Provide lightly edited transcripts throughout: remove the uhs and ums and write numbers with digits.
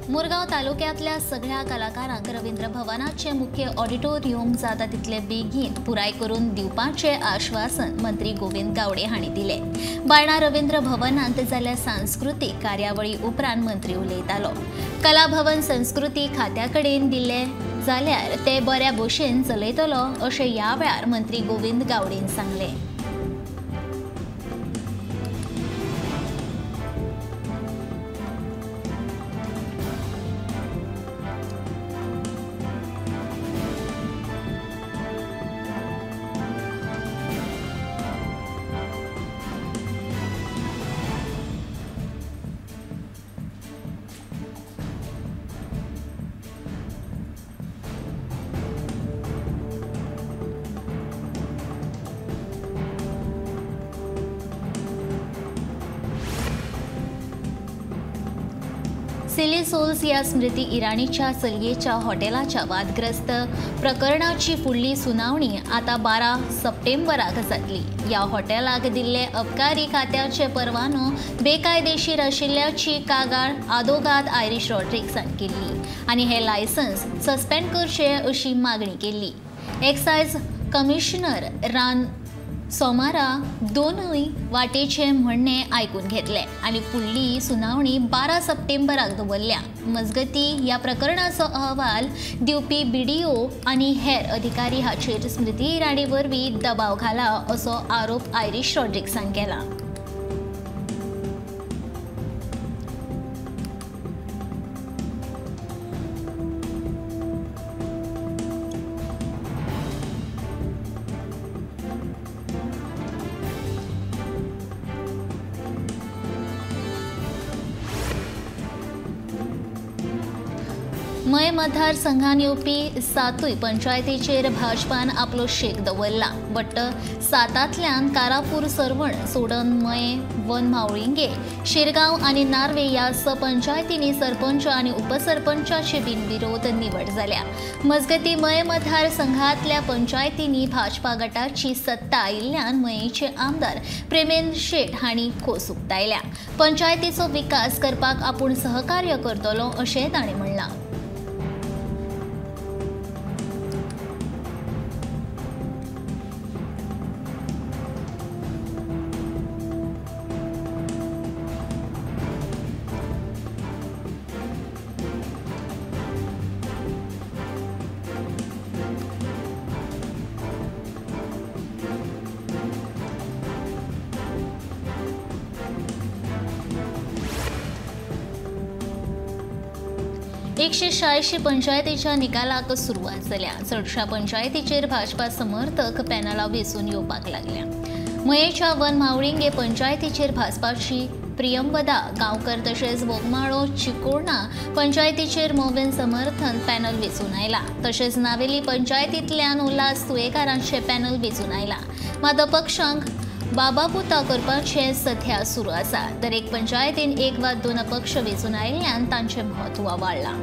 मुरगांव तालुक्यातल्या सगळ्या कलाकारांक रवींद्र भवनाचे मुख्य ऑडिटोरियम जाता तितले बेगीन पुराय करून दिवपाचे आश्वासन मंत्री गोविंद गावडे हांणी दिले। बायणा रवींद्र भवनांत जाल्ल्या सांस्कृतीक कार्यावळी उपरांत मंत्री उलयतालो। कला भवन संस्कृती खात्या कडेन दिले जाल्यार ते बऱ्या भशेन चलयतलो अशें ह्या वेळार मंत्री गोविंद गावडेन सांगले। सिली सोल्स या स्मृती इराणीच्या चलयेच्या हॉटेलाच्या वादग्रस्त प्रकरणाची फुडली सुनावणी आता 12 सप्टेंबराक जातली। या हॉटेलाक दिल्ले अबकारी खात्याचे परवानो बेकायदेशीर आशिल्ल्याची कागाळ आदोगाद आयरिश रॉड्रिक्सान केल्ली आनी हे लायसन्स सस्पेंड करचे अशी मागणी केल्ली। एक्सायज कमिशनर रान सोमारा दोनूय वाटेचे म्हणणे आयकून घेतले आनी फुडली सुनावणी 12 सप्टेंबराक दवरल्या। मजगती ह्या प्रकरणाचो अहवाल दिवपी बीडीओ आनी हेर अधिकारी हाचेर स्मृती इराणी वरवीं दबाव घाला असो आरोप आयरिश रॉड्रिक्सान केला। मय मतदारसंघान येवपी 7 पंचायतीचेर भाजपान आपलो शेक दवरला। बट 7तल्यान कारापूर सरवण सोडून मय वन मावळिंगे शिरगांव आनी नार्वे ह्या 6 पंचायतींनी सरपंच आनी उपसरपंचाची बिनविरोध निवड जाल्या। मजगती मय मतदारसंघातल्या पंचायतींनी भाजपा गटाची सत्ता आयिल्ल्यान मयेचे आमदार प्रेमेंद्र शेट हांणी खोस उक्तायल्या। पंचायतीचो विकास करपाक आपूण सहकार्य करतलो अशें ताणें म्हणलां। एकशे 86 पंचायतीच्या निकालाक सुरवात जाल्या। चडशा पंचायतीचेर भाजपा समर्थक पॅनला वेचून येवपाक लागल्या। मयेच्या वन मावळिंगे पंचायतीचेर भाजपाची प्रियंवदा गांवकर तशेंच बोगमाळो चिकोणा पंचायतीचेर मोवेन समर्थन पॅनल वेचून आयला। तशेंच नावेली पंचायतींतल्यान उल्हास तुयेकारांचे पॅनल वेचून आयला। मात अपक्षांक बाबापुता करपाचे सध्या सुरू आसा। दरेक पंचायतीन 1 वा 2 अपक्ष वेचून आयिल्ल्यान तांचे म्हत्व वाडला।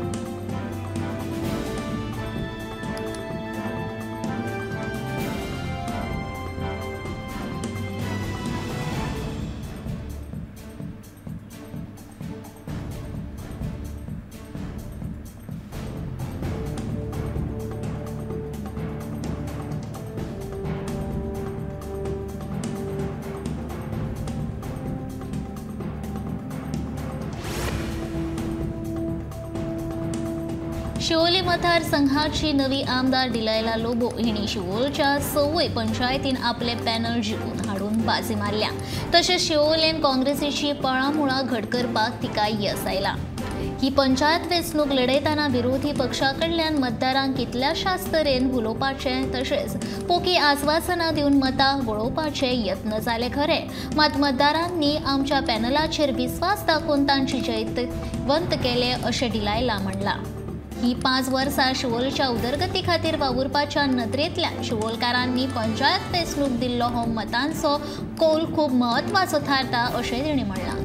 शिवोली मतदारसंघाची नवी आमदार डिलायला लोबो हिणी शिवोलच्या 6 पंचायतीन आपले पॅनल जिखून हाडून बाजी मारल्या। तशेंच शिवोलेन काँग्रेसीची पळामुळा घट करपाक तिका यश आयला। ही पंचायत वेंचणूक लढयतना विरोधी पक्षाकडल्यान मतदारांक कितल्याशाच तरेन भुलोवपाचे तशेंच पोकी आश्वासनां दिवन मतां वळोवपाचे यत्न जाले खरे, मात मतदारांनी आमच्या पॅनलाचेर विस्वास दाखोवन तांची जैतवंत केले अशें डिलायला म्हणला। ही 5 वर्सां शिवोलच्या उदरगती खातीर वावुरपाच्या नदरेंतल्यान शिवोलकारांनी पंचायत वेंचणूक दिल्लो हो मतांचो कौल खूब म्हत्वाचो थारता अशें तिणें म्हणलां।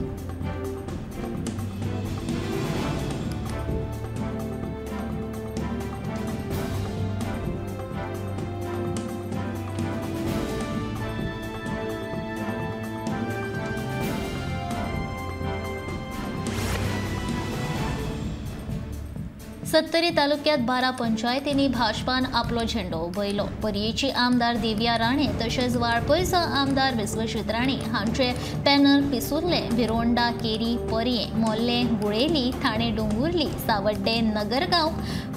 सत्तरी तालुक्यात 12 पंचायतींनी भाजपान आपलो झेंडो उबयलो. पर्येची आमदार दिव्या राणे तशेंच वाळपयचो आमदार विश्वजीत राणे हांचे पॅनल पिसुर्ले. भिरोंडा, केरी, पर्ये, मोर्ले, गुळेली, ठाणे डोंगुर्ली, सावड्डे, नगरगांव,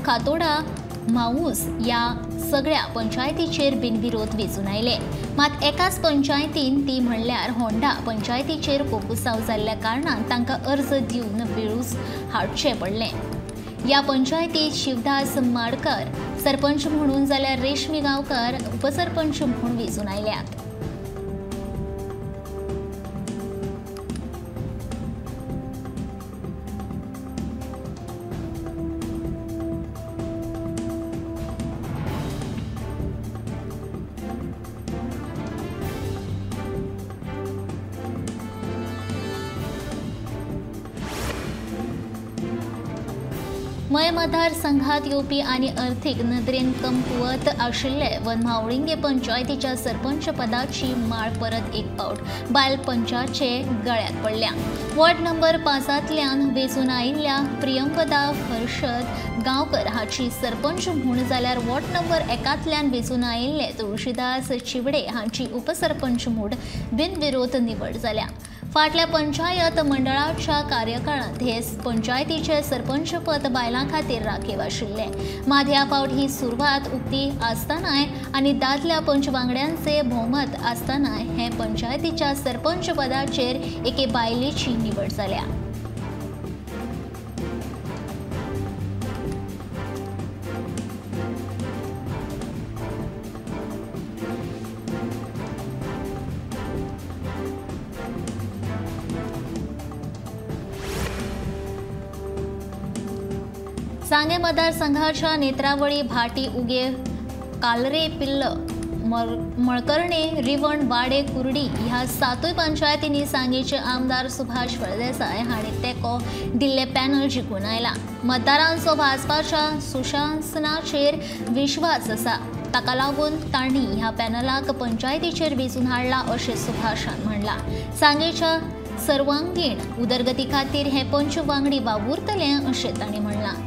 खातोडा, माऊस या सगळ्या पंचायतीचेर बिनविरोध वेंचून आयले. मात एकाच पंचायतीन ती म्हणल्यार होंडा पंचायतीचेर कोकुसांव जाल्ल्या कारणान तांकां अर्ज दिवन बिळूस हाडचें पडलें. या पंचायतीत शिवदास माडकर सरपंच म्हणून जाल्यार रेशमी गांवकार उपसरपंच म्हणून वेंचून आयल्यात. मय मतदारसंघात येवपी आनी अर्थीक नदरेन कमकुवत आशिल्ले वनमावळिंगे पंचायतीच्या सरपंच पदाची माळ परत एक फावट बायल पंचाचे गळ्यात पडल्या. वॉर्ड नंबर 5तल्यान वेंचून आयिल्ल्या प्रियंवदा हर्षद गांवकर हाची सरपंच म्हूण जाल्यार वॉर्ड नंबर 1तल्यान वेंचून आयिल्ले तुळशीदास चिवडे हांची उपसरपंच म्हूण बिनविरोध निवड जाल्या. फाटल्या पंचायत मंडळाच्या कार्यकाळांत हे पंचायतीचे सरपंच पद बायलां खातीर राखीव आशिल्ले. मात ह्या फावट ही सुरवात उक्ती आसतनाय आनी दादल्या पंचवांगड्यांचे भोवमत आसतनाय हे पंचायतीच्या सरपंच पदाचेर एके बायलेची निवड जाल्या. सांगे मतदारसंघाच्या नेत्रावळी, भाटी, उगे, कालरे, पिल्ल, मळकर्णे, रिवण, वाडे, कुर्डी ह्या 7 पंचायतींनी सांगेचे आमदार सुभाष फळदेसाय हांणी तेको दिल्ले पॅनल जिखून आयला. मतदारांचो भाजपाच्या सुशासनाचेर विश्वास आसा. ताका लागून तांणी ह्या पॅनलाक पंचायतीचेर वेंचून हाडला अशें सुभाषान म्हणला. सांगेच्या सर्वांगीण उदरगती खातीर हे पंच वांगडी वावुरतले अशें तांणी म्हणलां.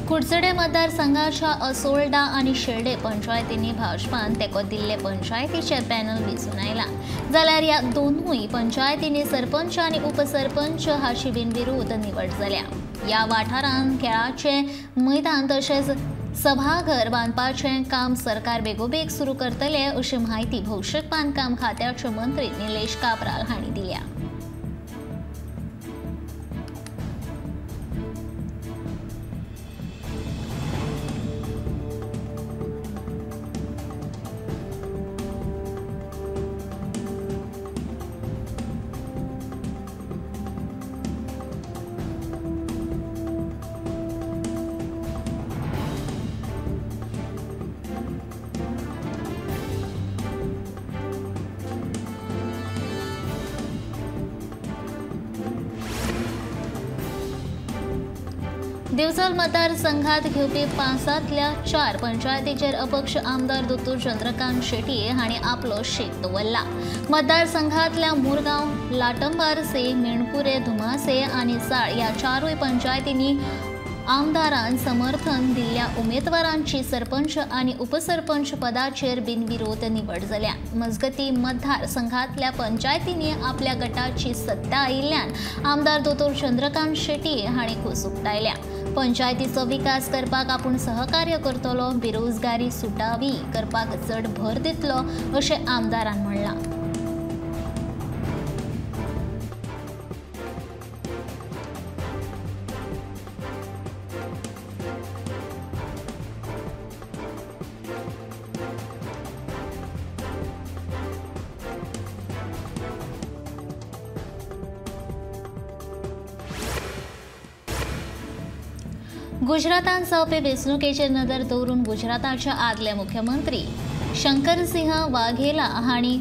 कुडचडे मतदारसंघाच्या असोल्डा आनी शेल्डे पंचायतींनी भाजपान तेको दिल्ले पंचायतीचे पॅनल वेंचून आयला. जाल्यार ह्या दोनूय पंचायतींनी सरपंच आनी उपसरपंच हाची बिनविरोध निवड जाल्या. ह्या वाठारांत खेळाचे मैदान तशेंच सभाघर बांदपाचें काम सरकार बेगोबेग सुरू करतले अशी माहिती भौशीक बांदकाम खात्याचे मंत्री निलेश काब्राल हांणी दिल्या. दिवचल मतदारसंघात घेवपी 5तल्या 4 पंचायतीचेर अपक्ष आमदार दोतोर चंद्रकांत शेट्टी हांणी आपलो शेक दवरला. मतदारसंघातल्या मुरगांव, लाटंबारसे, मेणकुरे, धुमासे आनी साळ ह्या 4 पंचायतींनी आमदारान समर्थन दिल्ल्या उमेदवारांची सरपंच आनी उपसरपंच पदाचेर बिनविरोध निवड जाल्या. मजगती मतदारसंघातल्या पंचायतींनी आपल्या गटाची सत्ता आयिल्ल्यान आमदार दोतोर चंद्रकांत शेट्टी हांणी खोस उक्तायल्या. पंचायतीचो विकास करपाक आपूण सहकार्य करतलो, बेरोजगारी सुटावी करपाक चड भर दितलो अशें आमदारान म्हणलां. गुजरातान जावपी वेंचणुकेचेर नदर दवरून गुजराताच्या आदले मुख्यमंत्री शंकरसिंह वाघेला हांणी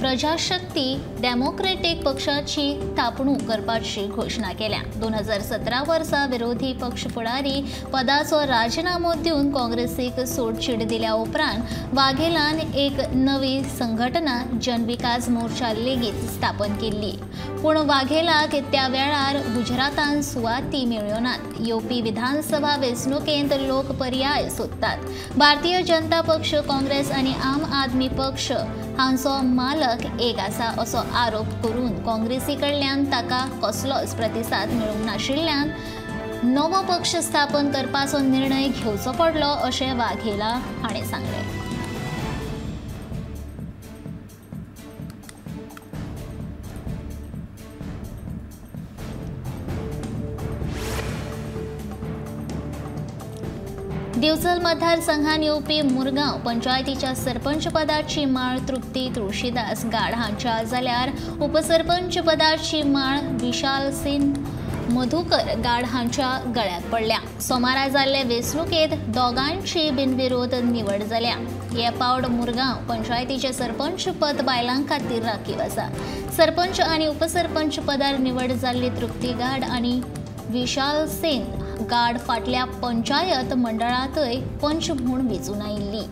प्रजाशक्ती डेमोक्रेटिक पक्षाची थापणूक करपाची घोषणा केल्या। 2017 वर्सा विरोधी पक्ष फुडारी पदाचो राजीनामो दिवन काँग्रेसीक सोडचिड दिल्या उपरांत वाघेलान एक नवी संघटना जनविकास मोर्चा लेगीत स्थापन केल्ली। पूण वाघेलाक त्या वेळार गुजरातान सुवाती मेळ्ळ्यो नात। येवपी विधानसभा वेंचणुकेंत लोक पर्याय सोदतात। भारतीय जनता पक्ष, काँग्रेस आनी आम आदमी पक्ष हांचो मालक एक आसा असो आरोप करून काँग्रेसी कडल्यान ताका कसलोच प्रतिसाद मेळूंक नाशिल्ल्यान नवो पक्ष स्थापन करपाचो निर्णय घेवचो पडलो अशें वाघेला हाणें सांगलें। दिवचल मतदारसंघात येवपी मुरगांव पंचायतीच्या सरपंच पदाची माळ तृप्ती तुळशीदास गाड हांच्या जाल्यार उपसरपंच पदाची माळ विशाल सिंह मधुकर गाड हांच्या गळ्यात पडल्या। सोमारा जाल्ले वेंचणुकेंत दोगांची बिनविरोध निवड जाल्या। हे फावट मुरगांव पंचायतीचे सरपंच पद बायलां खातीर राखीव आसा। सरपंच आनी उपसरपंच पदार निवड जाल्ली तृप्ती गाड आनी विशाल सिंह गाड फाटल्या पंचायत मंडळांतय पंच म्हूण वेंचून आयिल्ली।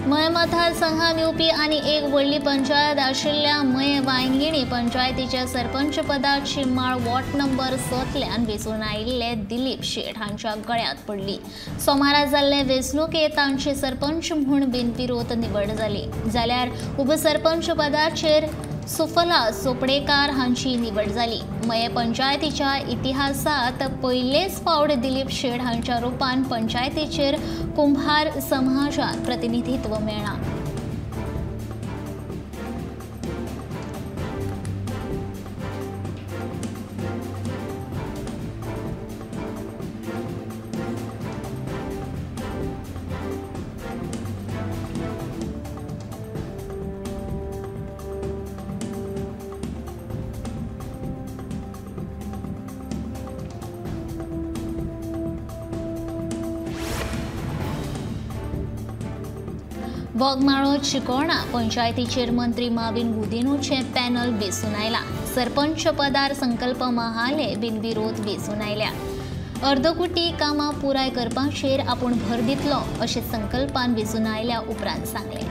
मय मतदारसंघात येवपी आनी एक व्हडली पंचायत आशिल्ल्या मय वांयगिणी पंचायतीच्या सरपंच पदाची माळ वॉर्ड नंबर 7तल्यान वेंचून आयिल्ले दिलीप शेट हांच्या गळ्यात पडली। सोमारा जाल्ले वेंचणुकेंत तांची सरपंच म्हूण बिनविरोध निवड जाली। जाल्यार उपसरपंच पदाचेर सुफला चोपडेकार हांची निवड जाली। मये पंचायतीच्या इतिहासात पयलेच फावट दिलीप शेट हांच्या रुपान पंचायतीचेर कुंभार समाजात प्रतिनिधित्व मेळ्ळां। बोगमाळो चिकोणा पंचायतीचेर मंत्री माविन गुदिनूचे पॅनल वेंचून आयला। सरपंच पदार संकल्प महाले बिनविरोध वेंचून आयल्या। अर्दकुटी कामां पुराय करपाचेर आपूण भर दितलो अशें संकल्पान वेंचून आयल्या उपरांत सांगलें।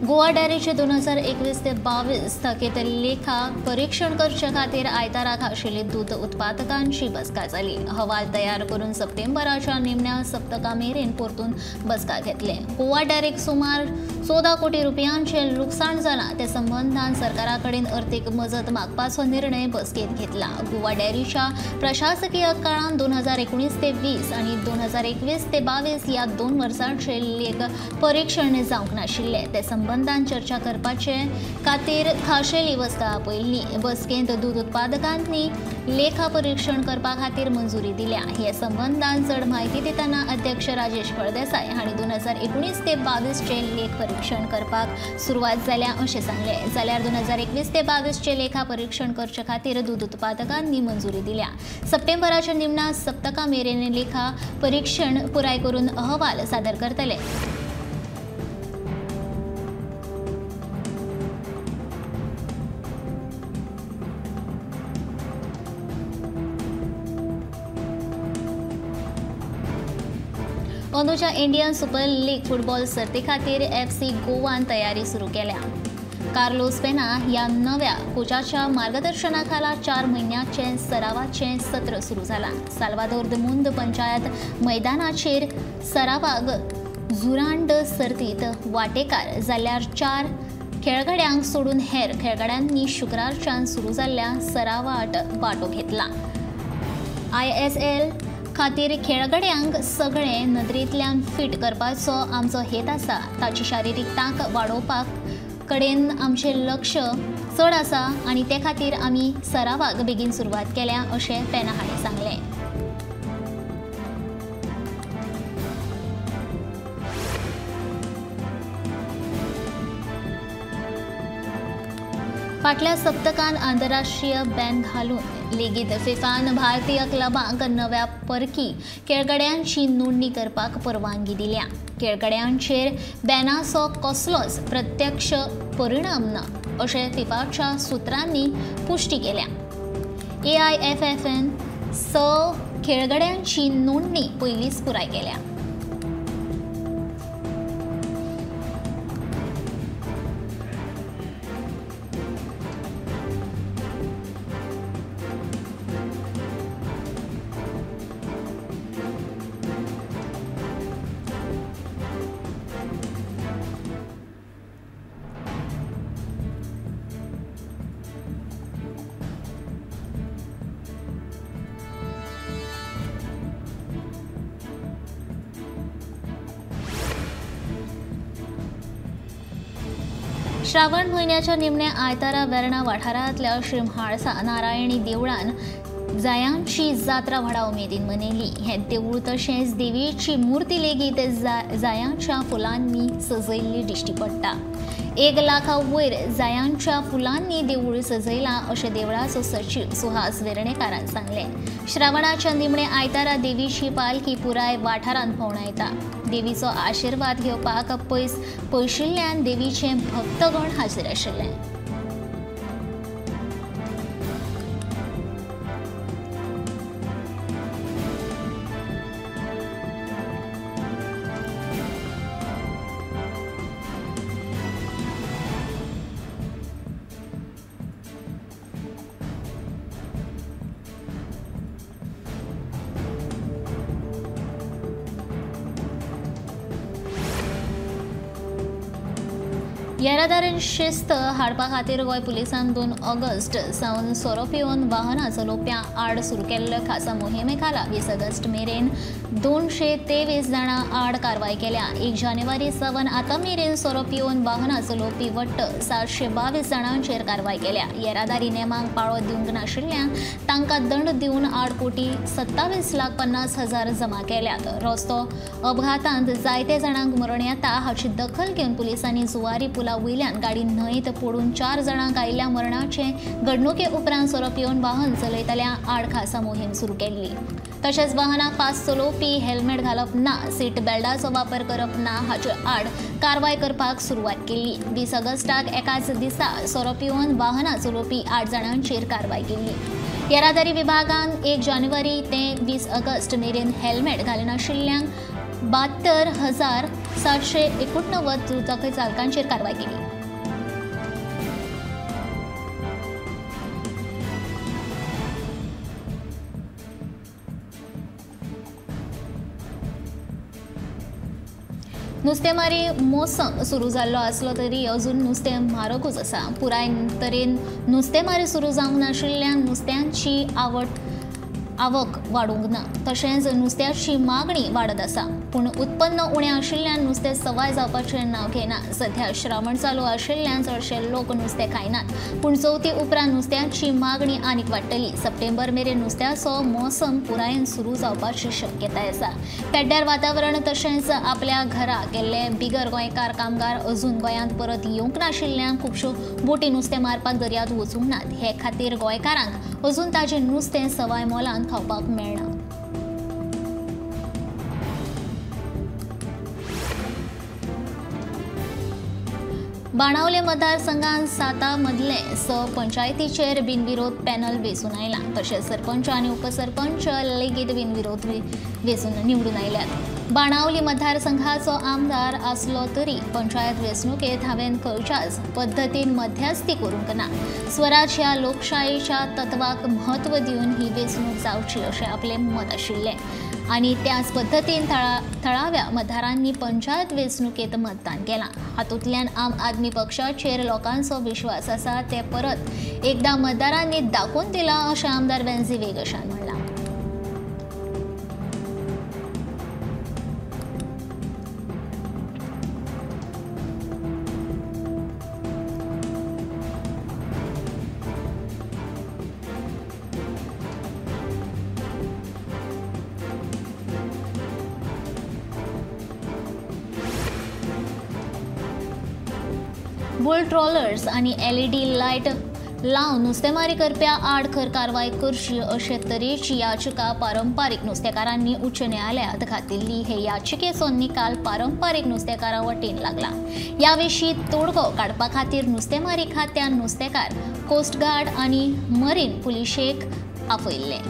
गोवा डेरीचे 2021 ते 22 थकीत लेखा परीक्षण करचे खातीर आयताराक आशिल्ली दूध उत्पादकांची बसका जाली। अहवाल तयार करून सप्टेंबराच्या निमण्या सप्तका मेरेन परतून बसका घेतले। गोवा डेरीक सुमार 14 कोटी रुपयांचे लुकसाण जालां ते संबंधान सरकारा कडेन अर्थीक मजत मागपाचो निर्णय बसकेंत घेतला। गोवा डेरीच्या प्रशासकीय काळांत 2019 ते 20 आनी 2021 ते 22 ह्या 2 वर्सांचे लेख परीक्षण जावंक नाशिल्ले ते संबंधान चर्चा करपाचे खातीर खाशेली बसका आपयल्ली। बसकेंत दूध उत्पादकांनी लेखा परीक्षण करपा खातीर मंजुरी दिल्या। हे संबंधान चड म्हायती दितना अध्यक्ष राजेश फळदेसाय हांणी 2019 ते 22 चे लेख परीक्षण करपाक सुरवात जाल्या अशें सांगलें। जाल्यार 2021 ते 22 चे लेखा परीक्षण करचे खातीर दूध उत्पादकांनी मंजुरी दिल्या। सप्टेंबराच्या निमण्या सप्तका मेरेन लेखा परीक्षण पुराय करून अहवाल सादर करतले। अंदूच्या इंडियन सुपर लीग फुटबॉल सर्ती खातीर FC गोवान तयारी सुरू केल्या. कार्लोस पेना ह्या नव्या कोचाच्या मार्गदर्शनाखाला 4 महिन्याचे सरावाचे सत्र सुरू जाला. साल्वादोर द मुंद पंचायत मैदानाचेर सरावाक जुरांड सर्तीत वांटेकार जाल्ल्यार 4 खेळगड्यांक सोडून हेर खेळगड्यांनी शुक्रारच्यान सुरू जाल्ल्या सरावात वांटो घेतला. ISL खातीर खेळगड्यांक सगळे नदरेंतल्यान फिट करपाचो आमचो हेत आसा. ताची शारिरीक तांक वाडोवपाक कडेन आमचें लक्ष चड आसा आनी ते खातीर आमी सरावाक बेगीन सुरवात केल्या अशें पेना हाणें सांगलें. फाटल्या सप्तकांत आंतरराष्ट्रीय बॅन घालून लेगीत फिफान भारतीय क्लबांक नव्या परकी खेळगड्यांची नोंदणी करपाक परवानगी दिल्या. खेळगड्यांचेर बॅनाचो कसलोच प्रत्यक्ष परिणाम ना अशें फिफाच्या सुत्रांनी पुष्टी केल्या. AIFFन 6 खेळगड्यांची नोंदणी पयलींच पुराय केल्या. श्रावण म्हयन्याच्या निमण्या आयतारा वेर्णा वाठारांतल्या श्री म्हाळसा नारायणी देवळान जायांची जात्रा व्हडा उमेदीन मनयली. हें देवूळ तशेंच देवीची मुर्ती लेगीत जायांच्या फुलांनी सजयल्ली दिश्टी पडटा. 1 लाखा वयर जायांच्या फुलांनी देवूळ सजयलां अशें देवळाचो सचीव सुहास वेर्णेकारान सांगलें. श्रावणाच्या निमणे आयतारा देवीची पालखी पुराय वाठारांत भोंवडायता. देवीचो आशिर्वाद घेवपाक पयशिल्ल्यान देवीचे भक्तगण हाजीर आशिल्ले. येरादारीन शिस्त हाडपा खातीर गोंय पुलिसान 2 ऑगस्ट सावन सोरो पिवन वाहनां चलोवप्यां आड सुरू केल्ल्या खासा मोहिमे खाला 20 ऑगस्ट मेरेन 223 जाणां आड कारवाय केल्या. 1 जानेवारी सावन आतां मेरेन सोरो पिवन वाहनां चलोवपी वट्ट 722 जाणांचेर कारवाय केल्या. येरादारी नेमांक पाळो दिवंक नाशिल्ल्यान तांकां दंड दिवन 8,27,50,000 जमा केल्यात. रस्तो अपघातांत जायते जाणांक मरण येता हाची दखल घेवन पुलिसांनी जुवारी पुला वयल्यान गाडी न्हंयत पडून 4 जाणांक आयिल्ल्या मरणाचे घडणुके उपरांत सोरो पिवन वाहन चलयतल्या आड खासा मोहीम सुरू केल्ली. तशेंच वाहनां फास्ट चलोवपी हेल्मेट घालप ना, सीट बेल्टाचो वापर करप ना हाचे आड कारवाय करपाक सुरवात केल्ली. 20 ऑगस्टाक एकाच दिसा सोरो पिवन वाहनां चलोवपी 8 जाणांचेर कारवाय केल्ली. येरादारी विभागान 1 जानेवारी ते 20 ऑगस्ट मेरेन हेल्मेट घालनाशिल्ल्यांक 72,789 दुचाकी चालकांचेर कारवाय केली. नुस्तेमारी मोसम सुरू जाल्लो आसलो तरी अजून नुस्तें म्हारगूच आसा. पुराय तरेन नुस्तेमारी सुरू जावंक नाशिल्ल्यान नुस्त्यांची आवक वाडूंक ना. तशेंच नुस्त्याची मागणी वाडत आसा. पूण उत्पन्न उणें आशिल्ल्यान नुस्तें सवाय जावपाचें नांव घेना. सध्या श्रावण चालू आशिल्ल्यान चडशे लोक नुस्तें खायनात. पूण चवथी उपरांत नुस्त्याची मागणी आनीक वाडटली. सप्टेंबर मेरेन नुस्त्याचो मोसम पुरायेन सुरू जावपाची शक्यताय आसा. पेड्ड्यार वातावरण तशेंच आपल्या घरा गेल्ले बिगर गोंयकार कामगार अजून गोंयांत परत येवंक नाशिल्ल्यान खुबश्यो बोटी नुस्तें मारपाक दर्यांत वचूंक नात. हे खातीर गोंयकारांक अजून ताजें नुस्तें सवाय मोलान खावपाक मेळना. बाणावले मतदारसंघात 7 मदले 6 पंचायतीचेर बिनविरोध पॅनल वेंचून आयला. तशेंच सरपंच आनी उपसरपंच लेगीत बिनविरोध वेंचून निवडून आयल्यात. बाणावली मतदारसंघाचो आमदार आसलो तरी पंचायत वेंचणुकेत हांवें खंयच्याच पद्दतीन मध्यस्थी करूंक ना। स्वराज ह्या लोकशायेच्या तत्वाक म्हत्व दिवन ही वेंचणूक जावची अशें आपलें मत आशिल्लें आनी त्याच पद्दतीन थळाव्या मतदारांनी पंचायत वेंचणुकेत मतदान केलां। हातूंतल्यान आम आदमी पक्षाचेर लोकांचो विश्वास आसा ते परत एकदा मतदारांनी दाखोवन दिलां अशें आमदार वेंझी वेगशान म्हणलां। बुल ट्रॉलर्स आणि LED लायट लावन नुस्तेमारी करप्या आड खर कारवाय करची अशे तरेची याचिका पारंपारीक नुस्तेकारांनी उच्च न्यायालयात घातिल्ली। हे याचिकेचो निकाल पारंपारीक नुस्तेकारां वटेन लागला। ह्या विशीं तोडगो काडपा खातीर नुस्तेमारी खात्यान नुस्तेकार, कोस्टगार्ड आनी मरीन पुलिशेक आपयल्ले।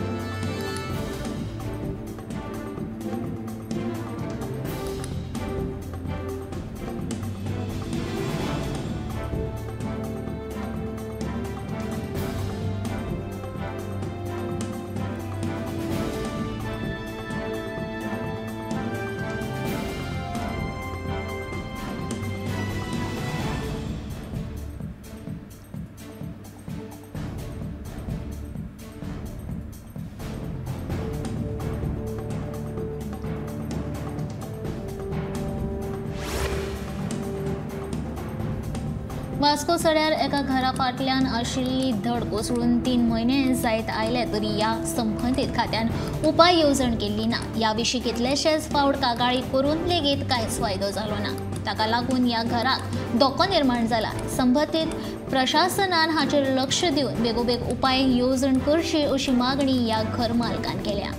वास्को सड्यार एका घरा फाटल्यान आशिल्ली धड कोसळून 3 म्हयने जायत आयले तरी ह्या संबंधीत खात्यान उपाय येवजण केल्ली ना। ह्या विशीं कितलेशेच फावट कागाळी करून लेगीत कांयच फायदो जालो ना। ताका लागून ह्या घराक धोको निर्माण जाला। संबंधीत प्रशासनान हाचेर लक्ष दिवन बेगोबेग उपाय येवजण करची अशी मागणी ह्या घर मालकान केल्या।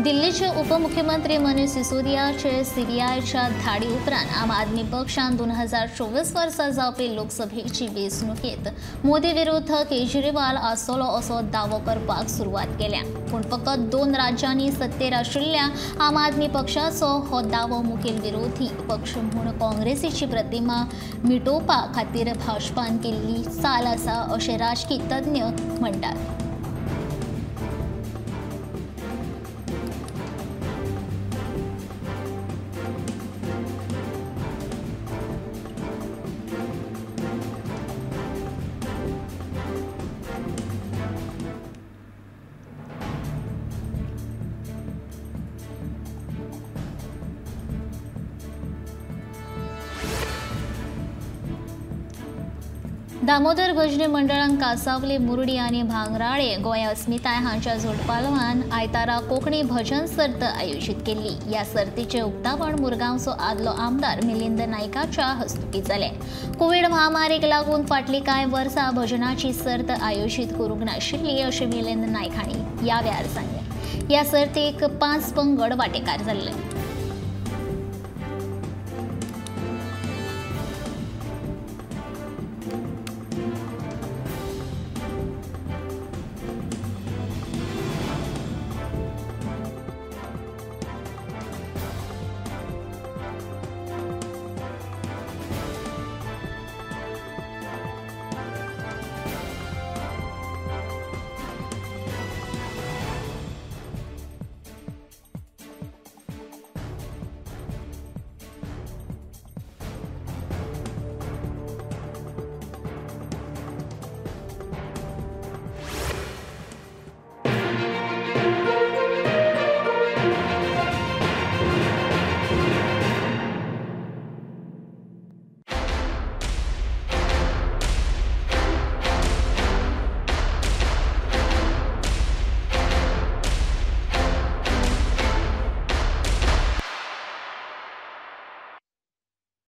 दिल्लीचे उपमुख्यमंत्री मनीष सिसोदियाचे CBIच्या धाडी उपरांत आम आदमी पक्षान 2024 वर्सा जावपी लोकसभेची वेंचणुकेत मोदी विरुद्ध केजरीवाल आसतलो असो दावो करपाक सुरवात केल्या। पूण फकत 2 राज्यांनी सत्तेर आशिल्ल्या आम आदमी पक्षाचो हो दावो मुखेल विरोधी पक्ष म्हूण काँग्रेसीची प्रतिमा मिटोवपा खातीर भाजपान केल्ली चाल आसा अशें राजकीय तज्ञ म्हणटात। दामोदर भजनी मंडळान कासावली, मुरडी आनी भांगराळे गोंया अस्मिताय हांच्या जोडपालवान आयतारा कोंकणी भजन सर्त आयोजीत केल्ली। ह्या सर्तीचे उक्तावण मुरगांवचो आदलो आमदार मिलिंद नायकाच्या हस्तुकी जालें। कोविड महामारीक लागून फाटलीं कांय वर्सां भजनाची सर्त आयोजीत करूंक नाशिल्ली अशें मिलिंद नायक हांणी ह्या वेळार सांगलें। ह्या सर्तीक 5 पंगड वांटेकार जाल्ले।